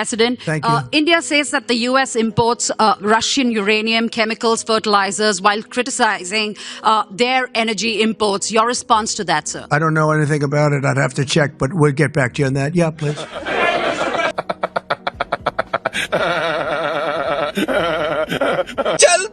President. Thank you. India says that the U.S. imports Russian uranium, chemicals, fertilizers, while criticizing their energy imports. Your response to that, sir? I don't know anything about it. I'd have to check, but we'll get back to you on that. Yeah, please. चल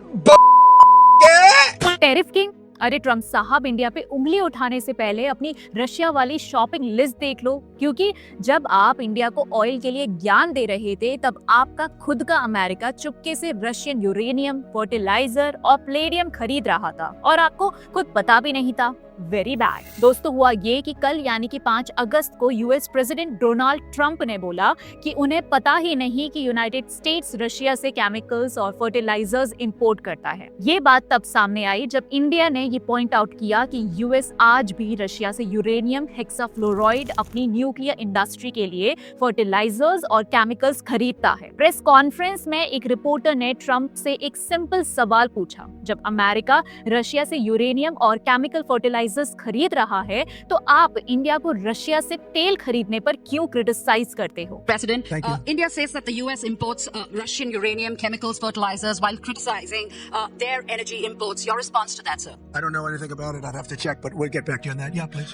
tariff king, अरे Trump साहब, India पे उंगली उठाने से पहले अपनी Russia वाली शॉपिंग लिस्ट देख लो, क्योंकि जब आप इंडिया को ऑयल के लिए ज्ञान दे रहे थे तब आपका खुद का अमेरिका चुपके से रशियन यूरेनियम, फर्टिलाइजर और प्लेडियम खरीद रहा था और आपको खुद पता भी नहीं था। Very bad. दोस्तों, हुआ ये कि कल यानी कि 5 अगस्त को यूएस प्रेसिडेंट डोनाल्ड ट्रंप ने बोला कि उन्हें पता ही नहीं कि यूनाइटेड स्टेट्स रशिया से केमिकल्स और फर्टिलाइजर्स इंपोर्ट करता है। ये बात तब सामने आई जब इंडिया ने ये पॉइंट आउट किया कि यूएस आज भी रशिया से यूरेनियम हेक्साफ्लोराइड अपनी न्यूक्लियर इंडस्ट्री के लिए फर्टिलाइजर्स और केमिकल्स खरीदता है। प्रेस कॉन्फ्रेंस में एक रिपोर्टर ने ट्रंप से एक सिंपल सवाल पूछा, जब अमेरिका रशिया से यूरेनियम और केमिकल फर्टिलाइजर्स खरीद रहा है तो आप इंडिया को रशिया से तेल खरीदने पर क्यों क्रिटिसाइज करते हो? President, Thank you. India says that the U.S. imports Russian uranium, chemicals, fertilizers, while criticizing their energy imports. Your response to that, sir? I don't know anything about it. I'd have to check, but we'll get back to you on that. Yeah, please.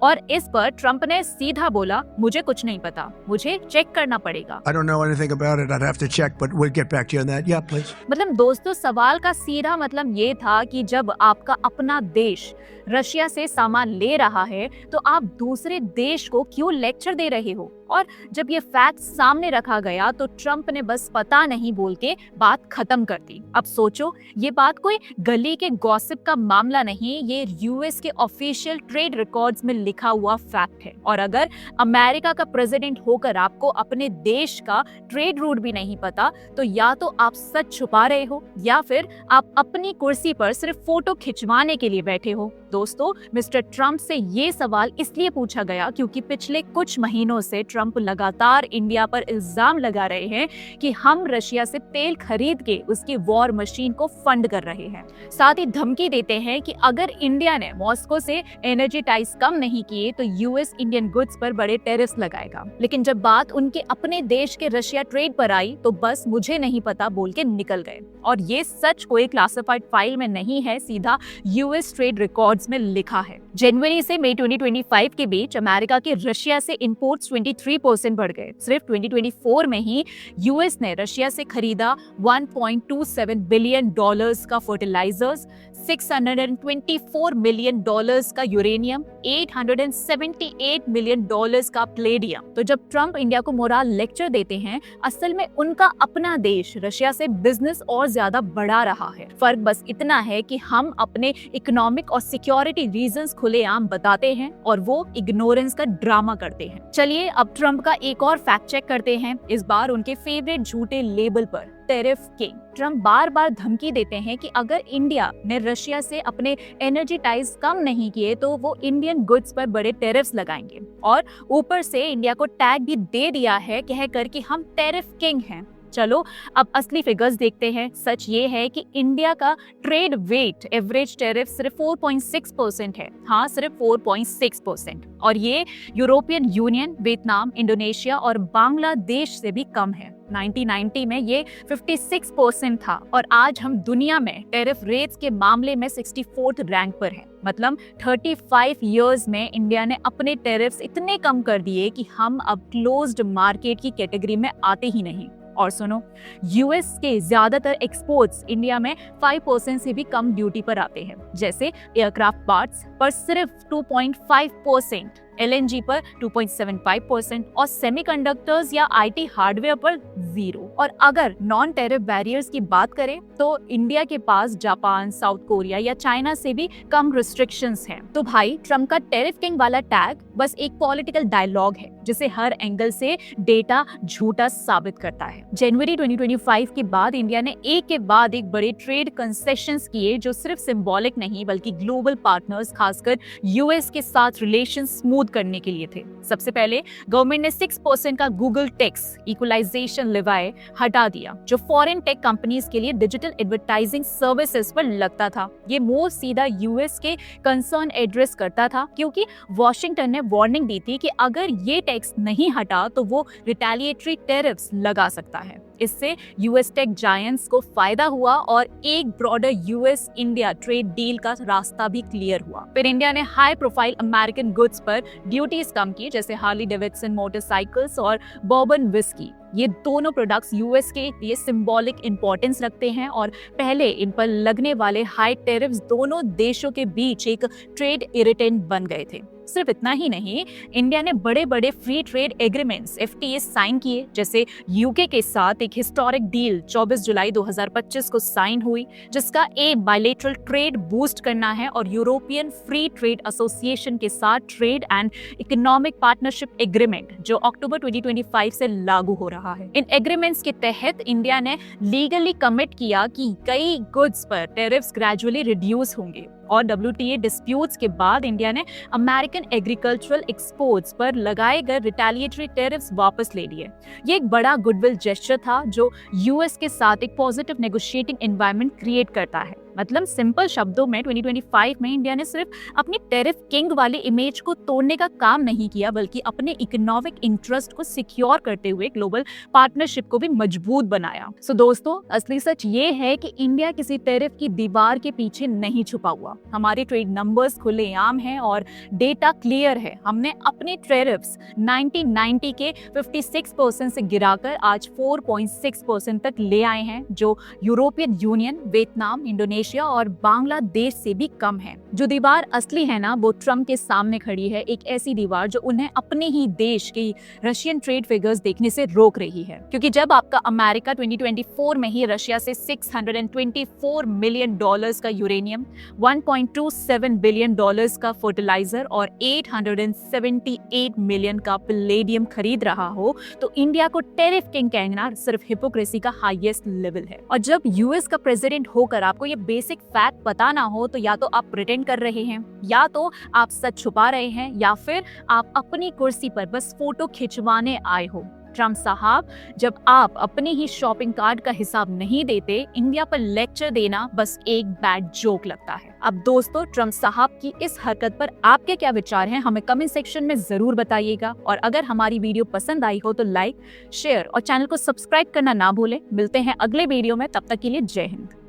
और इस पर Trump ने सीधा बोला, मुझे कुछ नहीं पता, मुझे चेक करना पड़ेगा। I don't know anything about it. I'd have to check, but we'll get back to you on that. Yeah, please. मतलब दोस्तों, सवाल का सीधा मतलब ये था कि जब आपका अपना देश रशिया से सामान ले रहा है तो आप दूसरे देश को क्यों लेक्चर दे रहे हो? और जब ये फैक्ट सामने रखा गया तो ट्रंप ने बस पता नहीं बोल के बात खत्म कर दी। अब सोचो, ये बात कोई गली के गॉसिप का मामला नहीं, ये यूएस के ऑफिशियल ट्रेड रिकॉर्ड्स में लिखा हुआ फैक्ट है। और अगर अमेरिका का प्रेसिडेंट होकर आपको अपने देश का ट्रेड रूट भी नहीं पता तो या तो आप सच छुपा रहे हो या फिर आप अपनी कुर्सी पर सिर्फ फोटो खिंचवाने के लिए बैठे हो। दोस्तों, मिस्टर ट्रंप से ये सवाल इसलिए पूछा गया क्योंकि पिछले कुछ महीनों से ट्रंप लगातार इंडिया पर इल्जाम लगा रहे हैं कि हम रशिया से तेल खरीद के उसकी वॉर मशीन को फंड कर रहे हैं। साथ ही धमकी देते हैं कि अगर इंडिया ने मॉस्को से एनर्जी टाइज कम नहीं किए तो यूएस इंडियन गुड्स पर बड़े टैरिफ्स लगाएगा। लेकिन जब बात उनके अपने देश के रशिया ट्रेड पर आई तो बस मुझे नहीं पता बोल के निकल गए। और ये सच कोई क्लासिफाइड फाइल में नहीं है, सीधा यूएस ट्रेड रिकॉर्ड्स में लिखा है। जनवरी से मई 2025 के बीच अमेरिका के रशिया से इंपोर्ट्स 23% बढ़ गए। सिर्फ 2024 में ही यूएस ने रशिया से खरीदा $1.27 बिलियन का फर्टिलाइजर्स, $624 मिलियन का यूरेनियम, $878 मिलियन का प्लेडियम। तो जब ट्रंप इंडिया को मोरल लेक्चर देते हैं, असल में उनका अपना देश रशिया से बिजनेस और ज्यादा बढ़ा रहा है। फर्क बस इतना है कि हम अपने इकोनॉमिक और सिक्योरिटी रीजंस खुलेआम बताते हैं और वो इग्नोरेंस का ड्रामा करते हैं। चलिए अब ट्रंप का एक और फैक्ट चेक करते हैं, इस बार उनके फेवरेट झूठे लेबल पर, टेरिफ किंग। ट्रंप बार बार धमकी देते हैं कि अगर इंडिया ने रशिया से अपने एनर्जी टाइज कम नहीं किए तो वो इंडियन गुड्स पर बड़े टेरिफ्स लगाएंगे और ऊपर से इंडिया को टैग भी दे दिया है कहकर कि हम टेरिफ किंग हैं। चलो अब असली फिगर्स देखते हैं। सच ये है कि इंडिया का ट्रेड वेट एवरेज टैरिफ सिर्फ 4.6% है। हाँ, सिर्फ 4.6%। और ये यूरोपियन यूनियन, वियतनाम, इंडोनेशिया और बांग्लादेश से भी कम है। 1990 में ये 56% था और आज हम दुनिया में टैरिफ रेट्स के मामले में 64th रैंक पर हैं। मतलब 35 इयर्स में इंडिया ने अपने टैरिफ्स इतने कम कर दिए कि हम अब क्लोज्ड मार्केट की कैटेगरी में आते ही नहीं। और सुनो, यूएस के ज्यादातर एक्सपोर्ट्स इंडिया में 5% से भी कम ड्यूटी पर आते हैं, जैसे एयरक्राफ्ट पार्ट्स पर सिर्फ 2.5%, एलएनजी पर 2.75% और सेमीकंडक्टर्स या आईटी हार्डवेयर पर 0। और अगर नॉन टेरिफ बैरियर्स की बात करें तो इंडिया के पास जापान, साउथ कोरिया या चाइना से भी कम रिस्ट्रिक्शंस हैं। तो भाई, ट्रंप का टेरिफ किंग वाला टैग बस एक पॉलिटिकल डायलॉग है जिसे हर एंगल से डेटा झूठा साबित करता है। जनवरी 2025 के बाद इंडिया ने एक के बाद एक बड़े ट्रेड कंसेशंस किए जो सिर्फ सिंबॉलिक नहीं बल्कि ग्लोबल पार्टनर्स खासकर यूएस के साथ रिलेशन स्मूथ मजबूत करने के लिए थे। सबसे पहले गवर्नमेंट ने 6% का गूगल टैक्स इक्वलाइजेशन लेवाई हटा दिया, जो फॉरेन टेक कंपनीज के लिए डिजिटल एडवर्टाइजिंग सर्विसेज पर लगता था। ये मूव सीधा यूएस के कंसर्न एड्रेस करता था, क्योंकि वॉशिंगटन ने वार्निंग दी थी कि अगर ये टैक्स नहीं हटा तो वो रिटेलिएटरी टैरिफ्स लगा सकता है। इससे यूएस टेक जायंट्स को फायदा हुआ और एक broader US India trade deal का रास्ता भी क्लियर हुआ। फिर इंडिया ने हाई प्रोफाइल अमेरिकन गुड्स पर ड्यूटीज कम की, जैसे हार्ली डेविडसन मोटरसाइकिल्स और बॉर्बन विस्की। ये दोनों प्रोडक्ट्स यूएस के लिए सिंबॉलिक इंपॉर्टेंस रखते हैं और पहले इन पर लगने वाले हाई टैरिफ्स दोनों देशों के बीच एक ट्रेड इरिटेंट बन गए थे। सिर्फ इतना ही नहीं, इंडिया ने बड़े बड़े free trade agreements FTA sign किए, जैसे यूके के साथ एक हिस्टोरिक डील 24 जुलाई 2025 को साइन हुई, जिसका एम बायलैटरल ट्रेड बूस्ट करना है, और यूरोपियन फ्री ट्रेड एसोसिएशन के साथ trade and economic partnership agreement, जो अक्टूबर 2025 से लागू हो रहा है। इन एग्रीमेंट्स के तहत इंडिया ने लीगली कमिट किया कि कई गुड्स पर टैरिफ्स ग्रेजुअली रिड्यूस होंगे, और WTA डिस्प्यूट्स के बाद इंडिया ने अमेरिकन एग्रीकल्चरल एक्सपोर्ट्स पर लगाए गए रिटेलिएटरी टैरिफ्स वापस ले लिए। ये एक बड़ा गुडविल जेस्चर था, जो यूएस के साथ एक पॉजिटिव नेगोशिएटिंग एनवायरनमेंट क्रिएट करता है। मतलब सिंपल शब्दों में 2025 में इंडिया ने सिर्फ अपनी टैरिफ किंग वाली इमेज को तोड़ने का काम नहीं किया, बल्कि अपने इकोनॉमिक इंटरेस्ट को सिक्योर करते हुए ग्लोबल पार्टनरशिप को भी मजबूत बनाया। सो दोस्तों, असली सच ये है कि इंडिया किसी टैरिफ की दीवार के पीछे नहीं छुपा हुआ। हमारे ट्रेड नंबर्स खुलेआम हैं और डेटा क्लियर है। हमने अपने टैरिफ्स 1990 के 56% से गिराकर आज 4.6% तक ले आए हैं, जो यूरोपियन यूनियन, वियतनाम, इंडोनेशिया और बांग्लादेश से भी कम है। जो दीवार असली है ना, वो ट्रम्प के सामने खड़ी है, एक ऐसी दीवार जो उन्हें अपने ही देश की रशियन ट्रेड फिगर्स देखने से रोक रही है। क्योंकि जब आपका अमेरिका 2024 में ही रशिया से $624 मिलियन का यूरेनियम, $1.27 बिलियन का फर्टिलाइजर और 878 मिलियन का पैलेडियम खरीद रहा हो, तो इंडिया को टैरिफ किंग कहना सिर्फ हिपोक्रेसी का हाईएस्ट लेवल है। और जब यूएस का प्रेसिडेंट होकर आपको ये बेसिक फैक्ट पता ना हो, तो या तो आप प्रिटेंड कर रहे हैं, या तो आप सच छुपा रहे हैं, या फिर आप अपनी कुर्सी पर बस फोटो खिंचवाने आए हो। ट्रम्प साहब, जब आप अपने ही शॉपिंग कार्ड का हिसाब नहीं देते, इंडिया पर लेक्चर देना बस एक बैड जोक लगता है। अब दोस्तों, ट्रम्प साहब की इस हरकत पर आपके क्या विचार हैं, हमें कमेंट सेक्शन में जरूर बताइएगा। और अगर हमारी वीडियो पसंद आई हो तो लाइक, शेयर और चैनल को सब्सक्राइब करना ना भूलें। मिलते हैं अगले वीडियो में, तब तक के लिए जय हिंद।